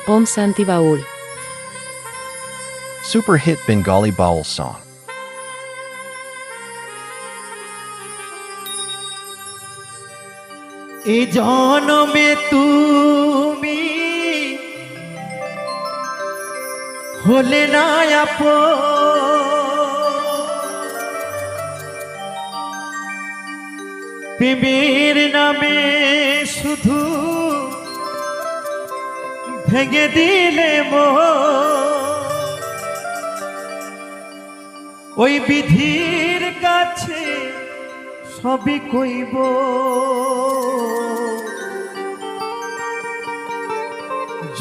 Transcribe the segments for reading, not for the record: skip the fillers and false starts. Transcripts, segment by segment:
Om Santi Baul. Super hit Bengali Baul song. এ জনমে তুমি হলে না আপন, প্রেমের নামে শুধু ভেঙে দিলে মন। ওই বিধির কাছে সবই কইব,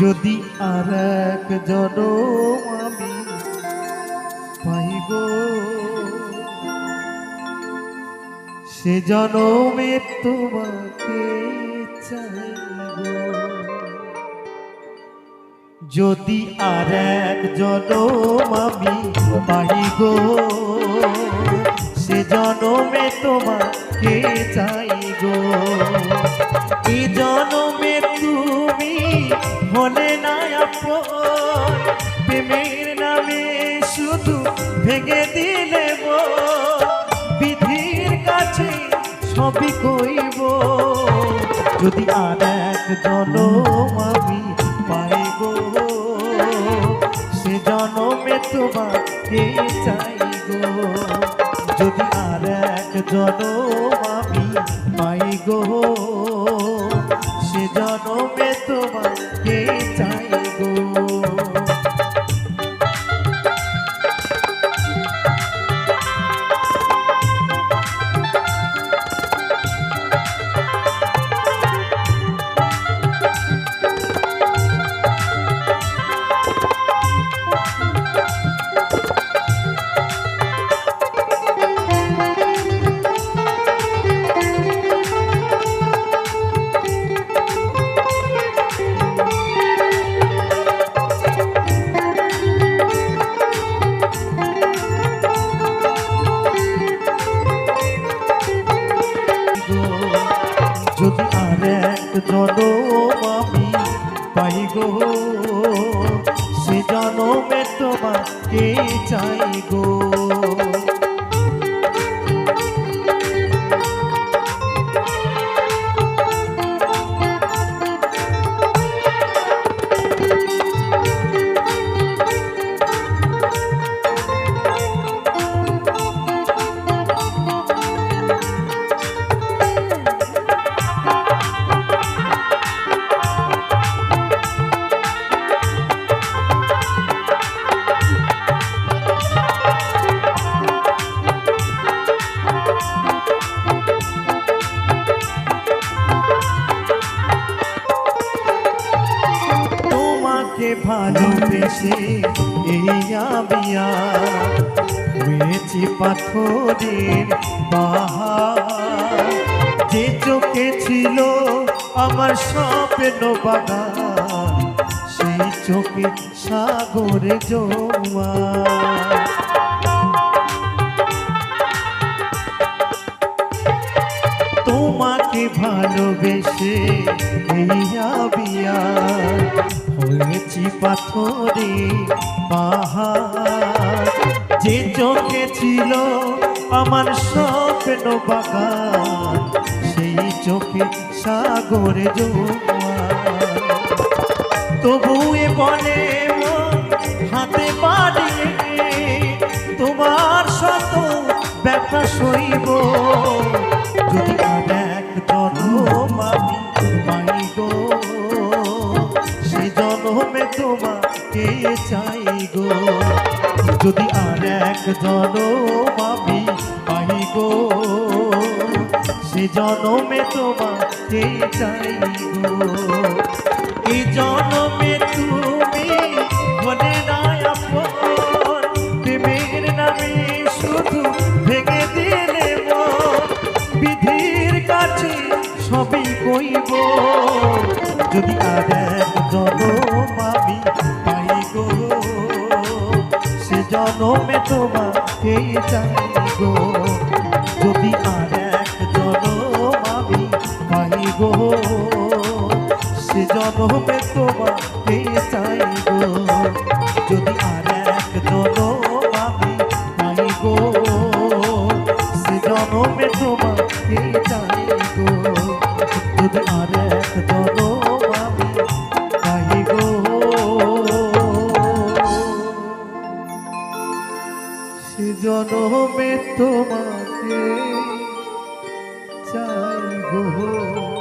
যদি আর এক জনম আমি পাইব, সে জনমে তোমাকে চাইব। যদি আর এক জনম আমি পাইব, সে জনমে তোমাকে চাইব। এই জনমে তুমি হলে না আপন, প্রেমের নামে শুধু ভেঙে দিলে মন। বিধির কাছে সবই কইব, যদি আর এক জনম আমি পাইব, সে জনমে তোমাকে চাইব। যদি আর এক জনম আমি পাইব, সে জনমে তোমাকে চাইব। যদি আর এক জনম আমি পাইব, সে জনমে তোমাকে চাইব। ভালোবেসে এই আবিয়া হয়েছি পাথরের পাহাড়। যে চোখে ছিল আমার স্বপ্ন বাগান, সেই চোখে সাগরে জোয়ার। তোমাকে ভালোবেসে এই আবিয়া হয়েছি পাথরে পাহাড়। যে চোখে ছিল আমার স্বপ্ন বাগান, সেই চোখে সাগরে জোয়ার। তবু এ বলে হাতে বাড়িয়ে তোমার শত ব্যথা সইব। যদি আর এক জনম আমি পাইব, সে জনমে তোমাকে চাইব। যদি আর এক জনম আমি পাইব, সে জনমে তোমাকে চাইব। এই জনমে তুমি হলে না আপন, প্রেমের নামে শুধু ভেঙে দিলে মন। বিধির কাছে সবই কইব, যদি আর এক জনম আমি পাইব, সে জনমে তোমাকে চাইব। যদি আর এক জনম আমি পাইব, সে জনমে তোমাকে চাইব। জনমে তোমাকে চাই গো।